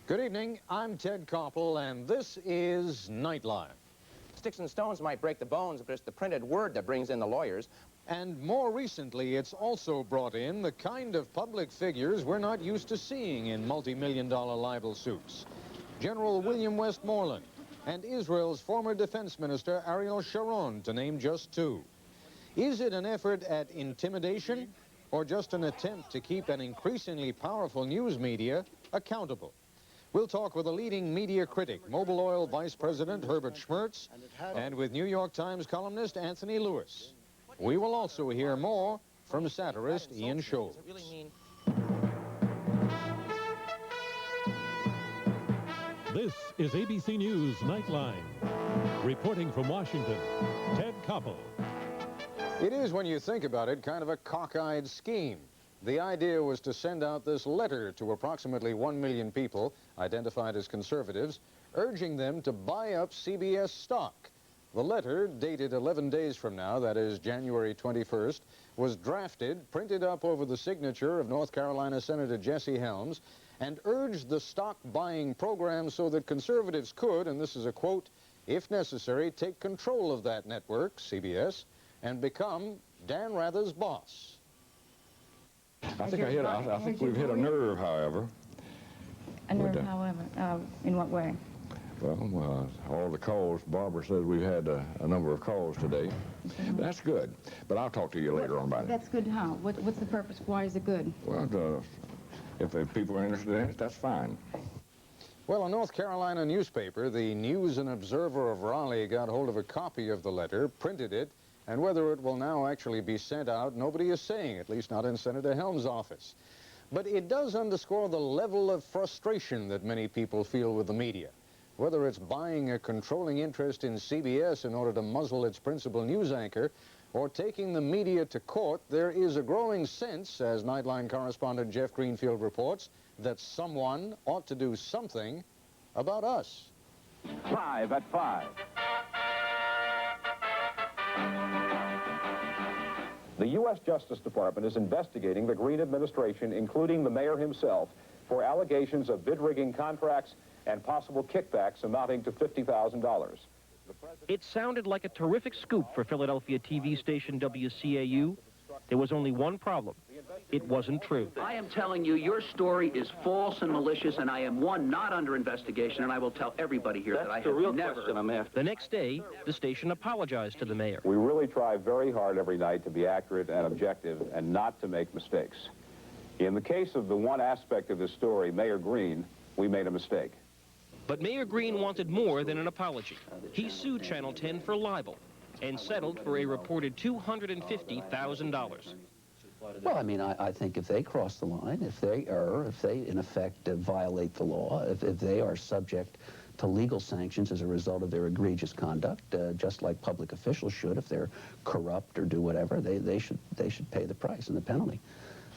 Good evening, I'm Ted Koppel, and this is Nightline. Sticks and stones might break the bones, but it's the printed word that brings in the lawyers. And more recently, it's also brought in the kind of public figures we're not used to seeing in multi-million-dollar libel suits. General William Westmoreland and Israel's former defense minister Ariel Sharon, to name just two. Is it an effort at intimidation or just an attempt to keep an increasingly powerful news media accountable? We'll talk with a leading media critic, Mobil Oil Vice President Herbert Schmertz, and with New York Times columnist Anthony Lewis. We will also hear more from satirist Ian Scholes. This is ABC News Nightline. Reporting from Washington, Ted Koppel. It is, when you think about it, kind of a cockeyed scheme. The idea was to send out this letter to approximately 1 million people, identified as conservatives, urging them to buy up CBS stock. The letter, dated 11 days from now, that is January 21st, was drafted, printed up over the signature of North Carolina Senator Jesse Helms, and urged the stock buying program so that conservatives could, and this is a quote, if necessary, take control of that network, CBS, and become Dan Rather's boss. I think we've hit a nerve, however. A nerve, however? In what way? Well, all the calls, Barbara says we've had a number of calls today. That's good, but I'll talk to you later on about it. That's good how? What's the purpose? Why is it good? Well, if people are interested in it, that's fine. Well, a North Carolina newspaper, the News and Observer of Raleigh, got hold of a copy of the letter, printed it, and whether it will now actually be sent out, nobody is saying, at least not in Senator Helms' office. But it does underscore the level of frustration that many people feel with the media. Whether it's buying a controlling interest in CBS in order to muzzle its principal news anchor, or taking the media to court, there is a growing sense, as Nightline correspondent Jeff Greenfield reports, that someone ought to do something about us. Live at 5. The U.S. Justice Department is investigating the Green administration, including the mayor himself, for allegations of bid-rigging contracts and possible kickbacks amounting to $50,000. It sounded like a terrific scoop for Philadelphia TV station WCAU. There was only one problem. It wasn't true. I am telling you, your story is false and malicious, and I am, one, not under investigation, and I will tell everybody here that I have never... The next day, the station apologized to the mayor. We really try very hard every night to be accurate and objective and not to make mistakes. In the case of the one aspect of this story, Mayor Green, we made a mistake. But Mayor Green wanted more than an apology. He sued Channel 10 for libel and settled for a reported $250,000. Well, I mean, I think if they cross the line, if they err, if they, in effect, violate the law, if they are subject to legal sanctions as a result of their egregious conduct, just like public officials should, if they're corrupt or do whatever, they should pay the price and the penalty.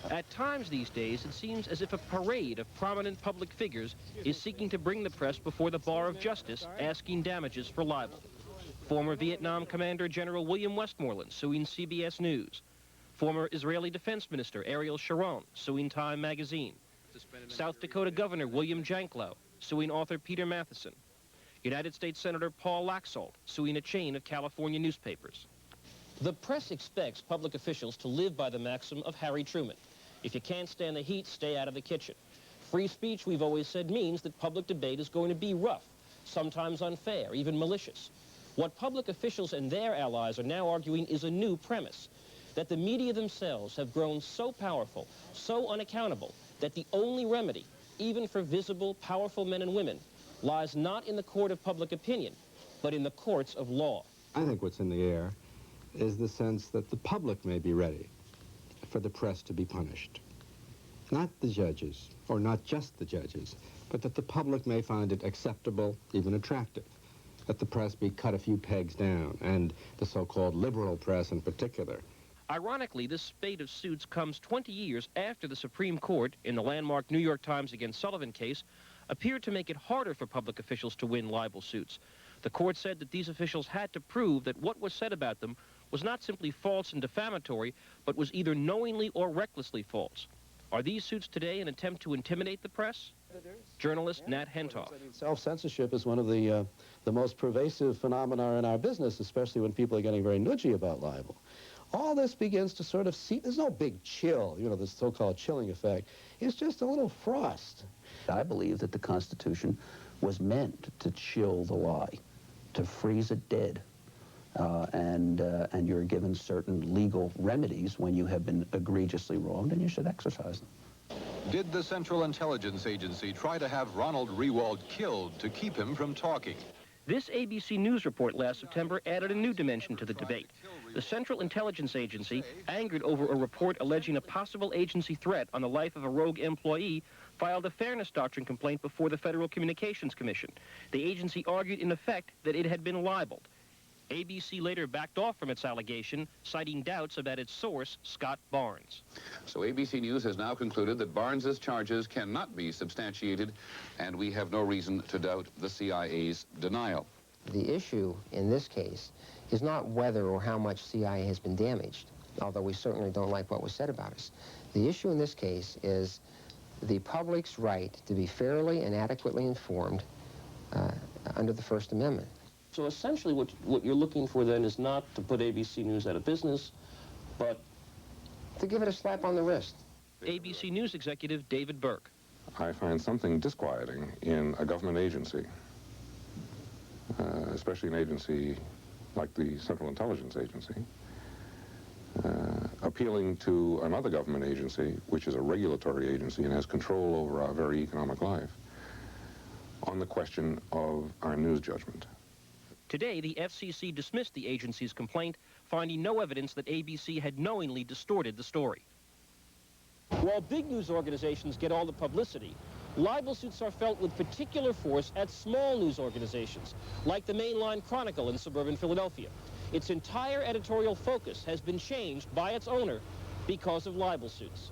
At times these days, it seems as if a parade of prominent public figures is seeking to bring the press before the bar of justice, asking damages for libel. Former Vietnam Commander General William Westmoreland suing CBS News. Former Israeli Defense Minister Ariel Sharon suing Time magazine. South Dakota Governor William Janklow suing author Peter Matheson. United States Senator Paul Laxalt suing a chain of California newspapers. The press expects public officials to live by the maxim of Harry Truman. If you can't stand the heat, stay out of the kitchen. Free speech, we've always said, means that public debate is going to be rough, sometimes unfair, even malicious. What public officials and their allies are now arguing is a new premise, that the media themselves have grown so powerful, so unaccountable, that the only remedy, even for visible, powerful men and women, lies not in the court of public opinion, but in the courts of law. I think what's in the air is the sense that the public may be ready for the press to be punished. Not the judges, or not just the judges, but that the public may find it acceptable, even attractive, that the press be cut a few pegs down, and the so-called liberal press in particular. Ironically, this spate of suits comes 20 years after the Supreme Court, in the landmark New York Times against Sullivan case, appeared to make it harder for public officials to win libel suits. The court said that these officials had to prove that what was said about them was not simply false and defamatory, but was either knowingly or recklessly false. Are these suits today an attempt to intimidate the press? Journalist Nat Hentoff. Self-censorship is one of the most pervasive phenomena in our business, especially when people are getting very nudgy about libel. All this begins to sort of see, there's no big chill, you know, this so-called chilling effect. It's just a little frost. I believe that the Constitution was meant to chill the lie, to freeze it dead. And you're given certain legal remedies when you have been egregiously wronged, and you should exercise them. Did the Central Intelligence Agency try to have Ronald Rewald killed to keep him from talking? This ABC News report last September added a new dimension to the debate. The Central Intelligence Agency, angered over a report alleging a possible agency threat on the life of a rogue employee, filed a fairness doctrine complaint before the Federal Communications Commission. The agency argued, in effect, that it had been libeled. ABC later backed off from its allegation, citing doubts about its source, Scott Barnes. So ABC News has now concluded that Barnes's charges cannot be substantiated, and we have no reason to doubt the CIA's denial. The issue in this case is not whether or how much CIA has been damaged, although we certainly don't like what was said about us. The issue in this case is the public's right to be fairly and adequately informed under the First Amendment. So essentially what you're looking for then is not to put ABC News out of business, but to give it a slap on the wrist. ABC News executive David Burke. I find something disquieting in a government agency, especially an agency like the Central Intelligence Agency, appealing to another government agency, which is a regulatory agency and has control over our very economic life, on the question of our news judgment. Today, the FCC dismissed the agency's complaint, finding no evidence that ABC had knowingly distorted the story. While big news organizations get all the publicity, libel suits are felt with particular force at small news organizations, like the mainline Chronicle in suburban Philadelphia. Its entire editorial focus has been changed by its owner because of libel suits.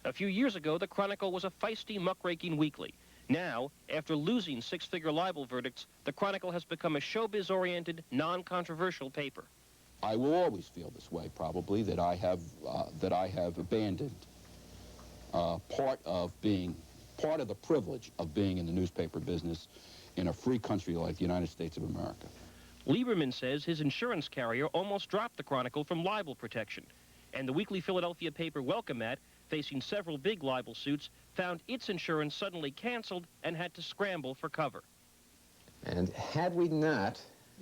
A few years ago, the Chronicle was a feisty, muckraking weekly. Now, after losing six-figure libel verdicts, the Chronicle has become a showbiz-oriented, non-controversial paper. I will always feel this way, probably, that I have abandoned part of the privilege of being in the newspaper business in a free country like the United States of America. Lieberman says his insurance carrier almost dropped the Chronicle from libel protection, and the weekly Philadelphia paper Welcome At, facing several big libel suits, found its insurance suddenly canceled and had to scramble for cover. And had we not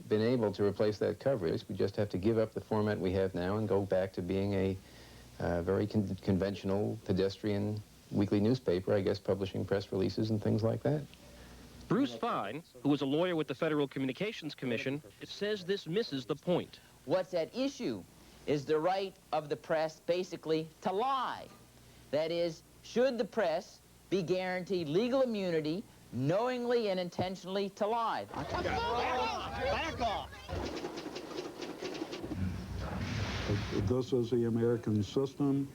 been able to replace that coverage, we just have to give up the format we have now and go back to being a very conventional, pedestrian weekly newspaper, I guess, publishing press releases and things like that. Bruce Fine, who was a lawyer with the Federal Communications Commission, says this misses the point. What's at issue is the right of the press basically to lie. That is, should the press be guaranteed legal immunity knowingly and intentionally to lie? Back off! This is the American system,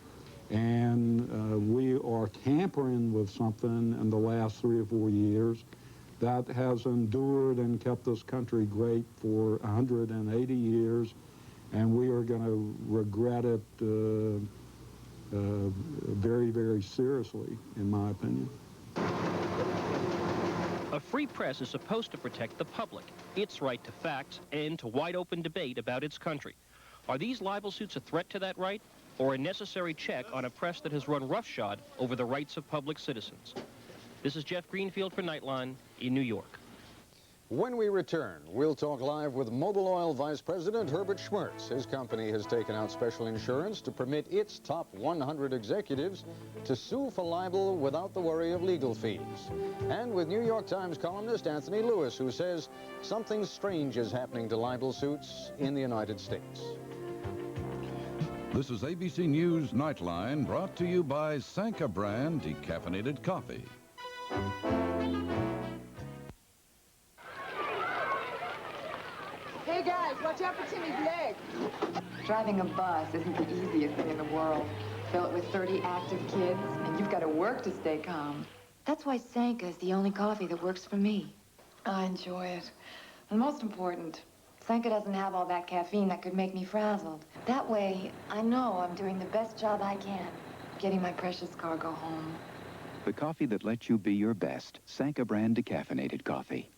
and we are tampering with something in the last 3 or 4 years that has endured and kept this country great for 180 years, and we are going to regret it very, very seriously, in my opinion. A free press is supposed to protect the public, its right to facts, and to wide-open debate about its country. Are these libel suits a threat to that right, or a necessary check on a press that has run roughshod over the rights of public citizens? This is Jeff Greenfield for Nightline in New York. When we return, we'll talk live with Mobil Oil Vice President Herbert Schmertz. His company has taken out special insurance to permit its top 100 executives to sue for libel without the worry of legal fees. And with New York Times columnist Anthony Lewis, who says something strange is happening to libel suits in the United States. This is ABC News Nightline, brought to you by Sanka brand decaffeinated coffee. Hey guys, watch out for Timmy's leg. Driving a bus isn't the easiest thing in the world. Fill it with 30 active kids, and you've got to work to stay calm. That's why Sanka is the only coffee that works for me. I enjoy it. And most important, Sanka doesn't have all that caffeine that could make me frazzled. That way, I know I'm doing the best job I can, getting my precious cargo home. The coffee that lets you be your best. Sanka brand decaffeinated coffee.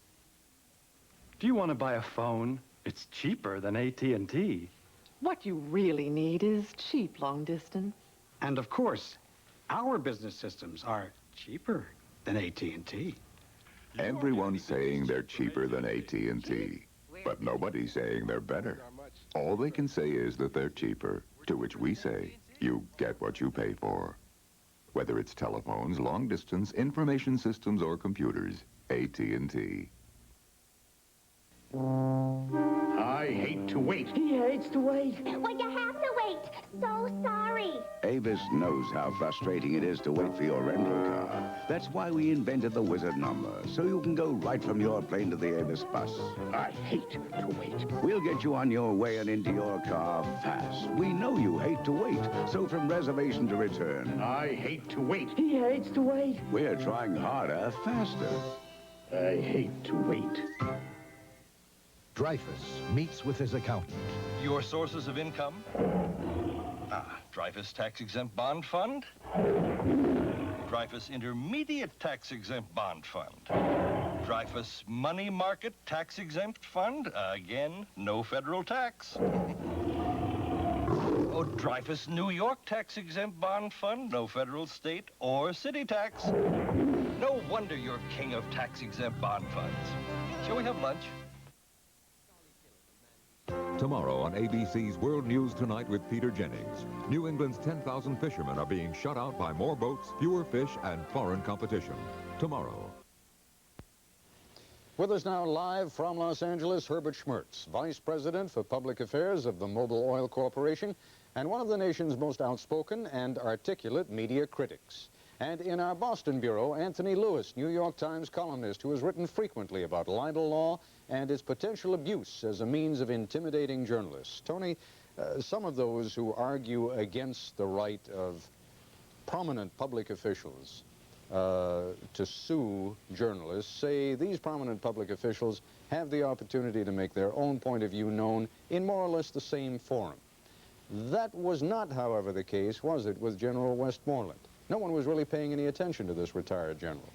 Do you want to buy a phone? It's cheaper than AT&T. What you really need is cheap long distance. And of course, our business systems are cheaper than AT&T. Everyone's saying they're cheaper than AT&T, but nobody's saying they're better. All they can say is that they're cheaper, to which we say, you get what you pay for. Whether it's telephones, long distance, information systems, or computers, AT&T. I hate to wait. He hates to wait. Well, you have to wait. So sorry. Avis knows how frustrating it is to wait for your rental car. That's why we invented the Wizard number, so you can go right from your plane to the Avis bus. I hate to wait. We'll get you on your way and into your car fast. We know you hate to wait, so from reservation to return. I hate to wait. He hates to wait. We're trying harder, faster. I hate to wait. Dreyfus meets with his accountant. Your sources of income? Dreyfus Tax-Exempt Bond Fund. Dreyfus Intermediate Tax-Exempt Bond Fund. Dreyfus Money Market Tax-Exempt Fund. Again, no federal tax. Oh, Dreyfus New York Tax-Exempt Bond Fund. No federal, state, or city tax. No wonder you're king of tax-exempt bond funds. Shall we have lunch? Tomorrow on ABC's World News Tonight with Peter Jennings, New England's 10,000 fishermen are being shut out by more boats, fewer fish, and foreign competition. Tomorrow. With us now live from Los Angeles, Herbert Schmertz, Vice President for Public Affairs of the Mobil Oil Corporation and one of the nation's most outspoken and articulate media critics. And in our Boston bureau, Anthony Lewis, New York Times columnist who has written frequently about libel law and its potential abuse as a means of intimidating journalists. Tony, some of those who argue against the right of prominent public officials to sue journalists say these prominent public officials have the opportunity to make their own point of view known in more or less the same forum. That was not, however, the case, was it, with General Westmoreland? No one was really paying any attention to this retired general.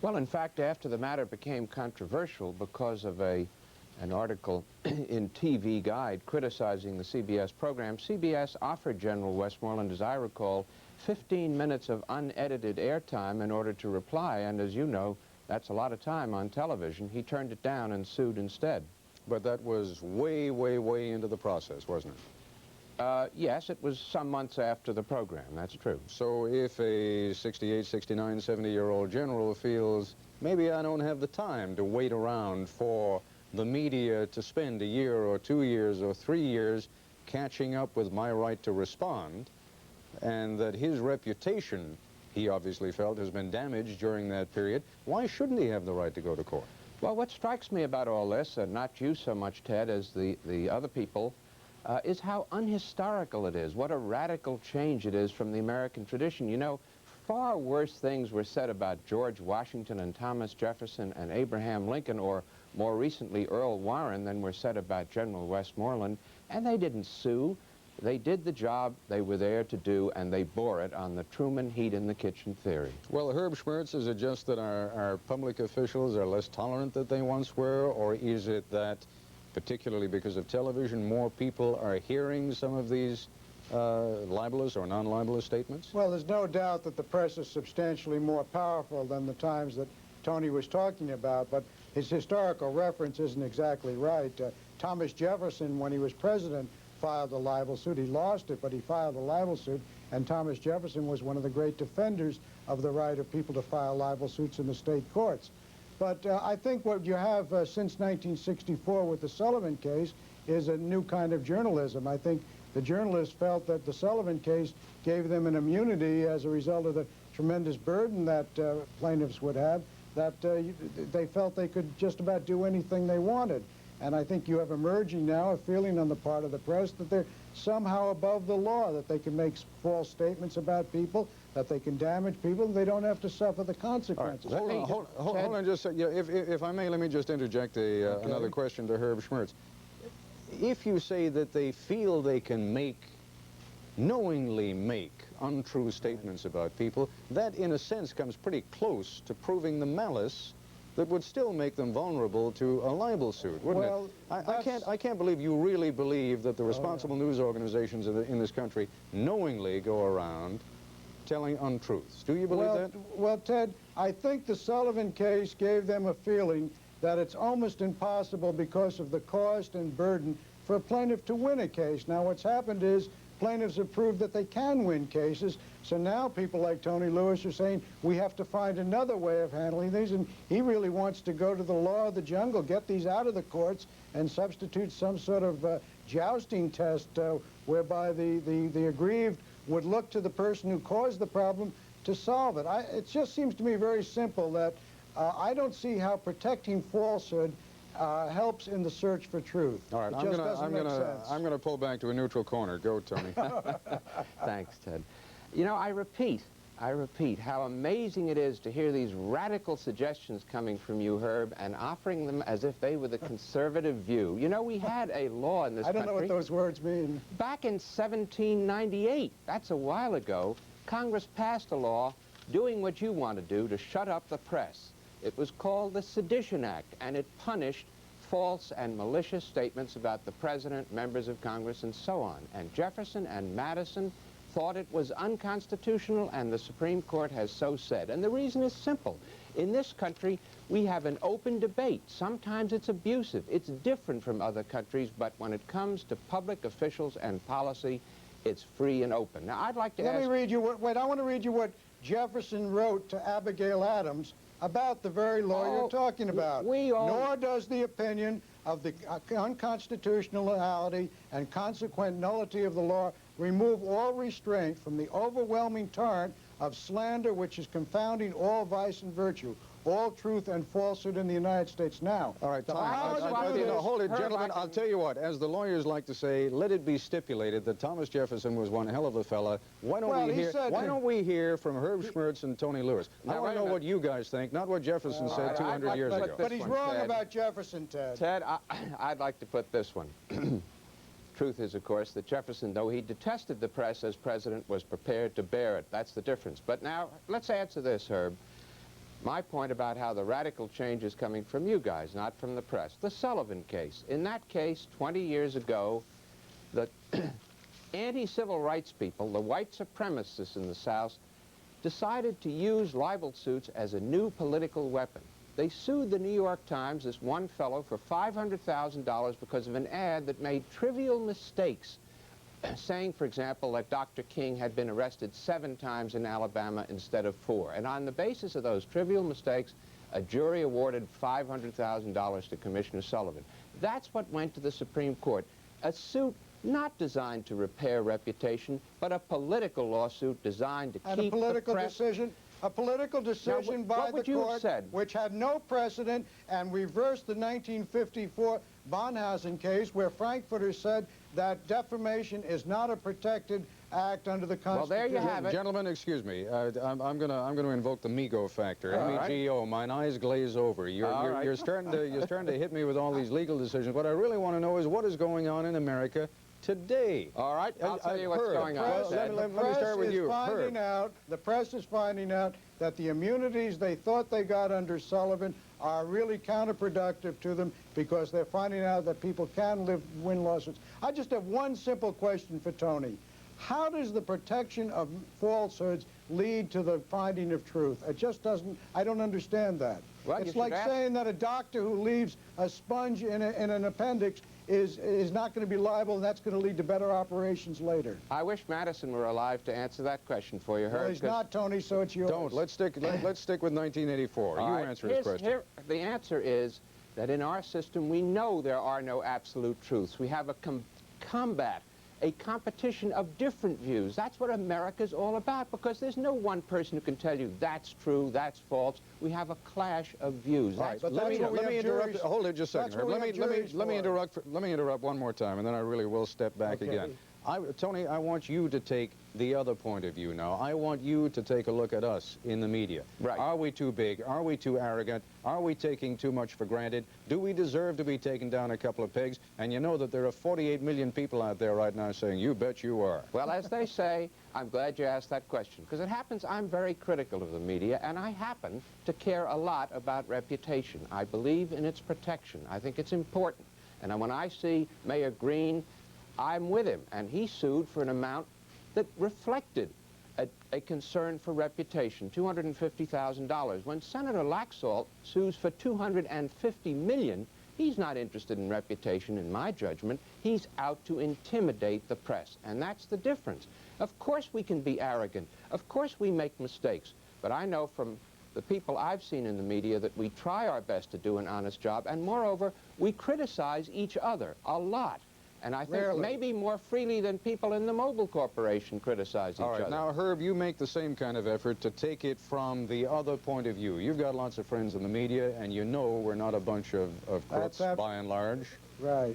Well, in fact, after the matter became controversial because of an article in TV Guide criticizing the CBS program, CBS offered General Westmoreland, as I recall, 15 minutes of unedited airtime in order to reply, and as you know, that's a lot of time on television. He turned it down and sued instead. But that was way, way, way into the process, wasn't it? Yes, it was some months after the program, that's true. So if a 68, 69, 70-year-old general feels, maybe I don't have the time to wait around for the media to spend a year or 2 years or 3 years catching up with my right to respond, and that his reputation, he obviously felt, has been damaged during that period, why shouldn't he have the right to go to court? Well, what strikes me about all this, not you so much, Ted, as the other people, is how unhistorical it is, what a radical change it is from the American tradition. You know, far worse things were said about George Washington and Thomas Jefferson and Abraham Lincoln, or more recently Earl Warren, than were said about General Westmoreland, and they didn't sue. They did the job they were there to do, and they bore it on the Truman heat in the kitchen theory. Well, Herb Schmertz, is it just that our public officials are less tolerant than they once were, or is it that, particularly because of television, more people are hearing some of these libelous or non-libelous statements? Well, there's no doubt that the press is substantially more powerful than the times that Tony was talking about, but his historical reference isn't exactly right. Thomas Jefferson, when he was president, filed a libel suit. He lost it, but he filed a libel suit, and Thomas Jefferson was one of the great defenders of the right of people to file libel suits in the state courts. But I think what you have since 1964 with the Sullivan case is a new kind of journalism. I think the journalists felt that the Sullivan case gave them an immunity as a result of the tremendous burden that plaintiffs would have, that they felt they could just about do anything they wanted. And I think you have emerging now a feeling on the part of the press that they're somehow above the law, that they can make false statements about people, that they can damage people, and they don't have to suffer the consequences. Right. Hold on just a second. If I may, let me just interject another question to Herb Schmertz. If you say that they feel they can make knowingly make untrue statements about people, that in a sense comes pretty close to proving the malice that would still make them vulnerable to a libel suit, wouldn't it? I can't believe you really believe that the responsible news organizations in this country knowingly go around telling untruths. Do you believe that? Well, Ted, I think the Sullivan case gave them a feeling that it's almost impossible because of the cost and burden for a plaintiff to win a case. Now, what's happened is plaintiffs have proved that they can win cases, so now people like Tony Lewis are saying we have to find another way of handling these, and he really wants to go to the law of the jungle, get these out of the courts, and substitute some sort of jousting test whereby the aggrieved would look to the person who caused the problem to solve it. It just seems to me very simple that I don't see how protecting falsehood helps in the search for truth. All right, I'm going to pull back to a neutral corner. Go, Tony. Thanks, Ted. You know, I repeat how amazing it is to hear these radical suggestions coming from you, Herb, and offering them as if they were the conservative view. You know, we had a law in this country. I don't know what those words mean. Back in 1798, that's a while ago, Congress passed a law doing what you want to do to shut up the press. It was called the Sedition Act, and it punished false and malicious statements about the president, members of Congress, and so on. And Jefferson and Madison thought it was unconstitutional, and the Supreme Court has so said. And the reason is simple. In this country, we have an open debate. Sometimes it's abusive. It's different from other countries, but when it comes to public officials and policy, it's free and open. Now, I'd like to Let me read you what, I want to read you what Jefferson wrote to Abigail Adams about the very law you're talking about. Nor does the opinion of the unconstitutionality and consequent nullity of the law remove all restraint from the overwhelming torrent of slander which is confounding all vice and virtue, all truth and falsehood in the United States. Now, all right, hold it, gentlemen. I'll tell you what, as the lawyers like to say, let it be stipulated that Thomas Jefferson was one hell of a fella. Why don't we hear from Herb Schmertz and Tony Lewis? I want to know what you guys think, not what Jefferson said 200 years ago. But he's wrong about Jefferson, Ted. Ted, I'd like to put this one. Truth is, of course, that Jefferson, though he detested the press as president, was prepared to bear it. That's the difference. But now, let's answer this, Herb. My point about how the radical change is coming from you guys, not from the press. The Sullivan case. In that case, 20 years ago, the anti-civil rights people, the white supremacists in the South, decided to use libel suits as a new political weapon. They sued the New York Times, this one fellow, for $500,000 because of an ad that made trivial mistakes, saying, for example, that Dr. King had been arrested 7 times in Alabama instead of 4. And on the basis of those trivial mistakes, a jury awarded $500,000 to Commissioner Sullivan. That's what went to the Supreme Court. A suit not designed to repair reputation, but a political lawsuit designed to keep the press... A political decision by the court which had no precedent and reversed the 1954 Bonhausen case where Frankfurter said that defamation is not a protected act under the Constitution. Well, there you have it. Gentlemen, excuse me. I'm going to invoke the Mego factor. M-E-G-O. Mine eyes glaze over. You're starting to hit me with all these legal decisions. What I really want to know is what is going on in America today. All right, I'll tell you what's going on. Let me start with you. The press is finding out that the immunities they thought they got under Sullivan are really counterproductive to them because they're finding out that people can win lawsuits. I just have one simple question for Tony. How does the protection of falsehoods lead to the finding of truth? It just doesn't, I don't understand that. Well, it's like saying that a doctor who leaves a sponge in an appendix is not going to be liable, and that's going to lead to better operations later. I wish Madison were alive to answer that question for you, Herb. Well, he's not, Tony, so it's yours. Don't. Let's stick with 1984. You answer his question. The answer is that in our system, we know there are no absolute truths. We have a combat, a competition of different views. That's what America's all about, because there's no one person who can tell you that's true, that's false. We have a clash of views. Right, but let me interrupt. Hold it just a second, Herb. Let me interrupt one more time, and then I really will step back again. Tony, I want you to take the other point of view now. I want you to take a look at us in the media. Right. Are we too big? Are we too arrogant? Are we taking too much for granted? Do we deserve to be taken down a couple of pegs? And you know that there are 48 million people out there right now saying, you bet you are. Well, as they say, I'm glad you asked that question, because it happens I'm very critical of the media, and I happen to care a lot about reputation. I believe in its protection. I think it's important. And when I see Mayor Green, I'm with him, and he sued for an amount that reflected a concern for reputation, $250,000. When Senator Laxalt sues for $250 million, he's not interested in reputation, in my judgment. He's out to intimidate the press, and that's the difference. Of course we can be arrogant. Of course we make mistakes. But I know from the people I've seen in the media that we try our best to do an honest job, and moreover, we criticize each other a lot. And I think maybe more freely than people in the Mobil Corporation criticize each other. Now, Herb, you make the same kind of effort to take it from the other point of view. You've got lots of friends in the media, and you know we're not a bunch of crooks by and large. Right.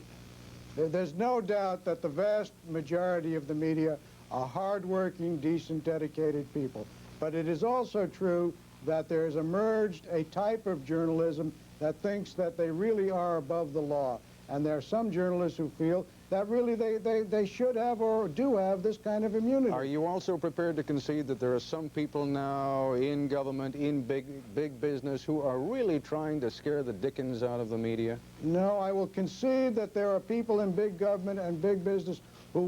There's no doubt that the vast majority of the media are hardworking, decent, dedicated people. But it is also true that there has emerged a type of journalism that thinks that they really are above the law. And there are some journalists who feel that really they should have or do have this kind of immunity. Are you also prepared to concede that there are some people now in government, in big business, who are really trying to scare the dickens out of the media? No, I will concede that there are people in big government and big business who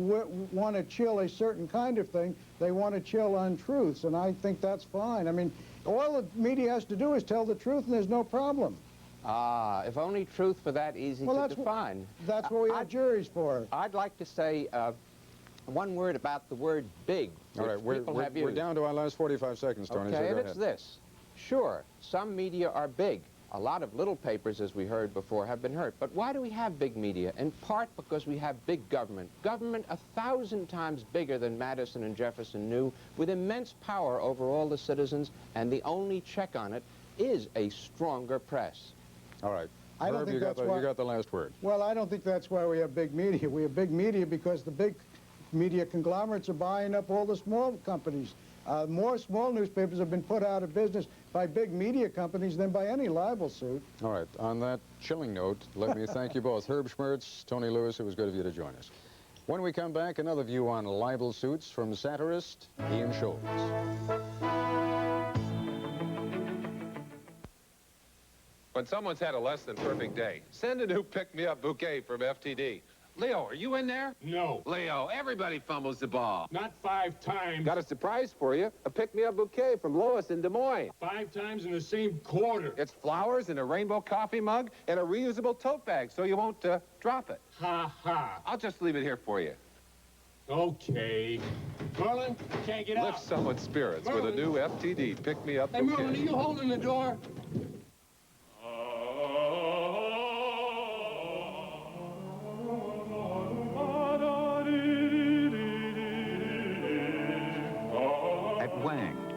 want to chill a certain kind of thing. They want to chill untruths, and I think that's fine. I mean, all the media has to do is tell the truth, and there's no problem. Ah, if only truth were that easy to define. That's what we have juries for. I'd like to say one word about the word big. All right, we're down to our last 45 seconds, Tony. Okay, so and it's this. Sure, some media are big. A lot of little papers, as we heard before, have been hurt. But why do we have big media? In part because we have big government. Government 1,000 times bigger than Madison and Jefferson knew, with immense power over all the citizens, and the only check on it is a stronger press. All right. I don't think that's why you got the last word. Well, I don't think that's why we have big media. We have big media because the big media conglomerates are buying up all the small companies. More small newspapers have been put out of business by big media companies than by any libel suit. All right. On that chilling note, let me thank you both. Herb Schmertz, Tony Lewis, it was good of you to join us. When we come back, another view on libel suits from satirist Ian Schultz. When someone's had a less than perfect day, send a new pick-me-up bouquet from FTD. Leo, are you in there? No. Leo, everybody fumbles the ball. Not 5 times. Got a surprise for you. A pick-me-up bouquet from Lois in Des Moines. 5 times in the same quarter. It's flowers in a rainbow coffee mug and a reusable tote bag so you won't drop it. Ha ha. I'll just leave it here for you. Okay. Merlin, I can't get out. Lift someone's spirits with a new FTD pick-me-up bouquet. Hey, Merlin, are you holding the door?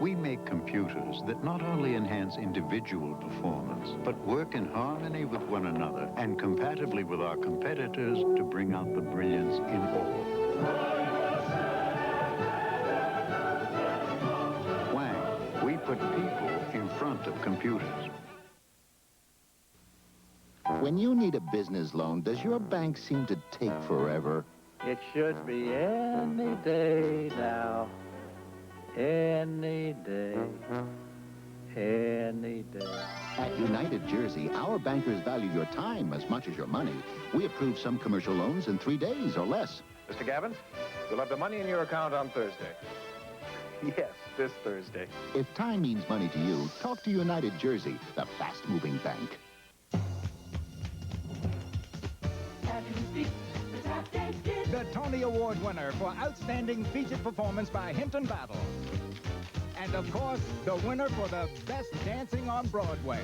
We make computers that not only enhance individual performance, but work in harmony with one another and compatibly with our competitors to bring out the brilliance in all. Wang, we put people in front of computers. When you need a business loan, does your bank seem to take forever? It should be any day now. Any day, any day. At United Jersey, our bankers value your time as much as your money. We approve some commercial loans in 3 days or less. Mr. Gavin, you'll have the money in your account on Thursday. Yes, this Thursday. If time means money to you, talk to United Jersey, the fast-moving bank. The Tony Award winner for Outstanding Featured Performance by Hinton Battle. And of course, the winner for the Best Dancing on Broadway.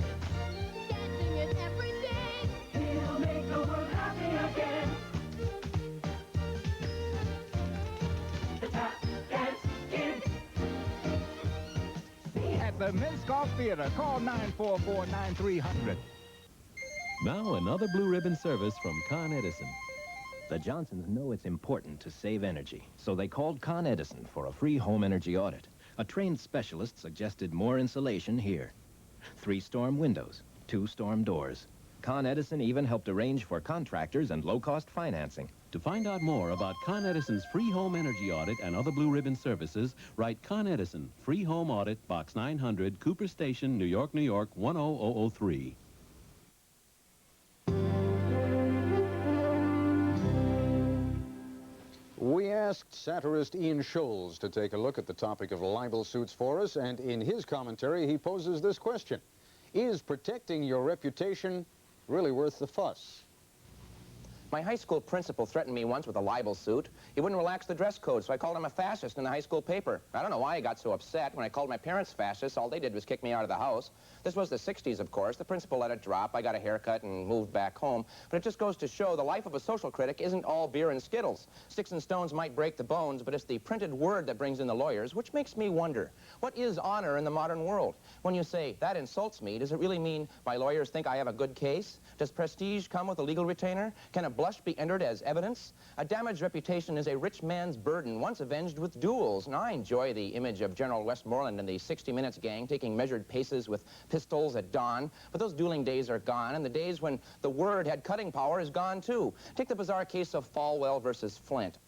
Dancing is everything. He'll make the world happy again. The Tap Dance Kid. At the Minskoff Theater, call 944-9300. Now another Blue Ribbon service from Con Edison. The Johnsons know it's important to save energy, so they called Con Edison for a free home energy audit. A trained specialist suggested more insulation here. 3 storm windows, 2 storm doors. Con Edison even helped arrange for contractors and low-cost financing. To find out more about Con Edison's free home energy audit and other Blue Ribbon services, write Con Edison, Free Home Audit, Box 900, Cooper Station, New York, 10003. We asked satirist Ian Scholes to take a look at the topic of libel suits for us, and in his commentary, he poses this question. Is protecting your reputation really worth the fuss? My high school principal threatened me once with a libel suit. He wouldn't relax the dress code, so I called him a fascist in the high school paper. I don't know why he got so upset. When I called my parents fascists, all they did was kick me out of the house. This was the 60s, of course. The principal let it drop. I got a haircut and moved back home. But it just goes to show the life of a social critic isn't all beer and Skittles. Sticks and stones might break the bones, but it's the printed word that brings in the lawyers, which makes me wonder, what is honor in the modern world? When you say, that insults me, does it really mean my lawyers think I have a good case? Does prestige come with a legal retainer? Can a blush be entered as evidence? A damaged reputation is a rich man's burden, once avenged with duels. And I enjoy the image of General Westmoreland and the 60 Minutes gang taking measured paces with pistols at dawn. But those dueling days are gone, and the days when the word had cutting power is gone, too. Take the bizarre case of Falwell versus Flint.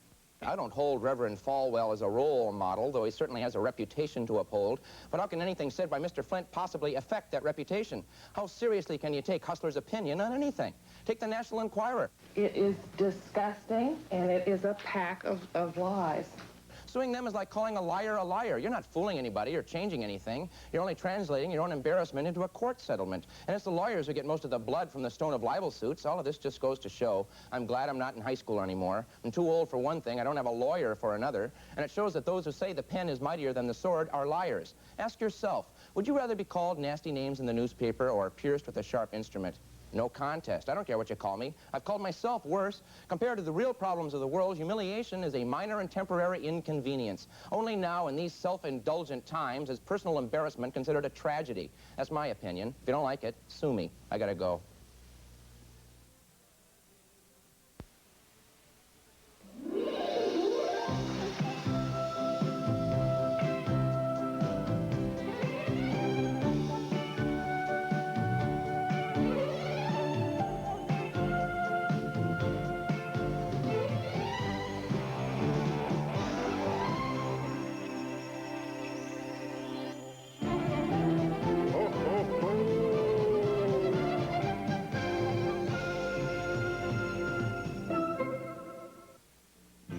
I don't hold Reverend Falwell as a role model, though he certainly has a reputation to uphold. But how can anything said by Mr. Flint possibly affect that reputation? How seriously can you take Hustler's opinion on anything? Take the National Enquirer. It is disgusting, and it is a pack of lies. Suing them is like calling a liar a liar. You're not fooling anybody or changing anything. You're only translating your own embarrassment into a court settlement. And it's the lawyers who get most of the blood from the stone of libel suits. All of this just goes to show I'm glad I'm not in high school anymore. I'm too old for one thing. I don't have a lawyer for another. And it shows that those who say the pen is mightier than the sword are liars. Ask yourself, would you rather be called nasty names in the newspaper or pierced with a sharp instrument? No contest. I don't care what you call me. I've called myself worse. Compared to the real problems of the world, humiliation is a minor and temporary inconvenience. Only now, in these self-indulgent times, is personal embarrassment considered a tragedy. That's my opinion. If you don't like it, sue me. I gotta go.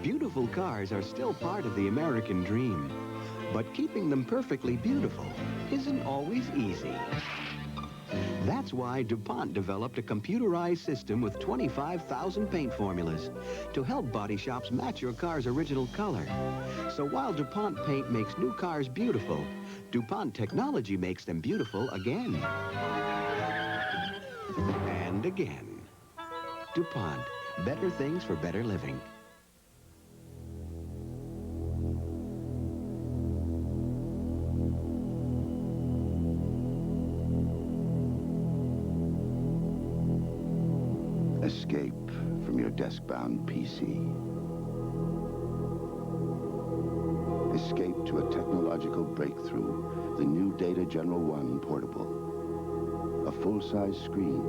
Beautiful cars are still part of the American dream, but keeping them perfectly beautiful isn't always easy. That's why DuPont developed a computerized system with 25,000 paint formulas to help body shops match your car's original color. So while DuPont paint makes new cars beautiful, DuPont technology makes them beautiful again. And again. DuPont, better things for better living. Escape from your desk-bound PC. Escape to a technological breakthrough, the new Data General 1 portable. A full-size screen,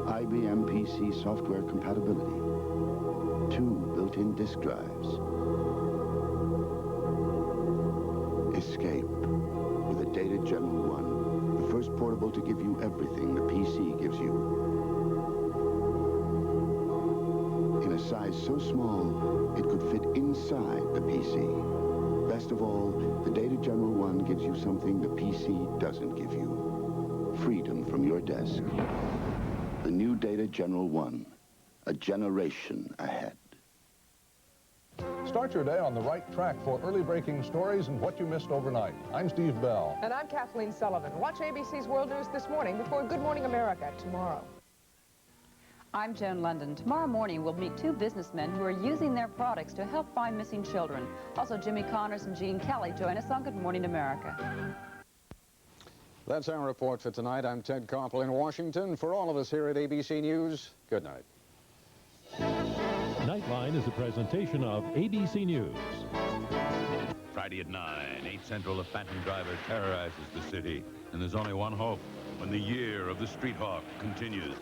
IBM PC software compatibility, 2 built-in disk drives. Escape with a Data General 1, the first portable to give you everything the PC gives you. In a size so small, it could fit inside the PC. Best of all, the Data General 1 gives you something the PC doesn't give you. Freedom from your desk. The new Data General 1, a generation ahead. Start your day on the right track for early breaking stories and what you missed overnight. I'm Steve Bell. And I'm Kathleen Sullivan. Watch ABC's World News this morning before Good Morning America tomorrow. I'm Joan London. Tomorrow morning, we'll meet 2 businessmen who are using their products to help find missing children. Also, Jimmy Connors and Gene Kelly join us on Good Morning America. That's our report for tonight. I'm Ted Koppel in Washington. For all of us here at ABC News, good night. Nightline is a presentation of ABC News. Friday at 9, 8 Central, a phantom driver terrorizes the city. And there's only one hope: when the year of the street hawk continues.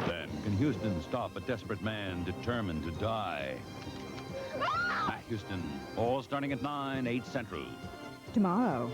Then, can Houston stop a desperate man determined to die? Houston, all starting at 9, 8 Central. Tomorrow.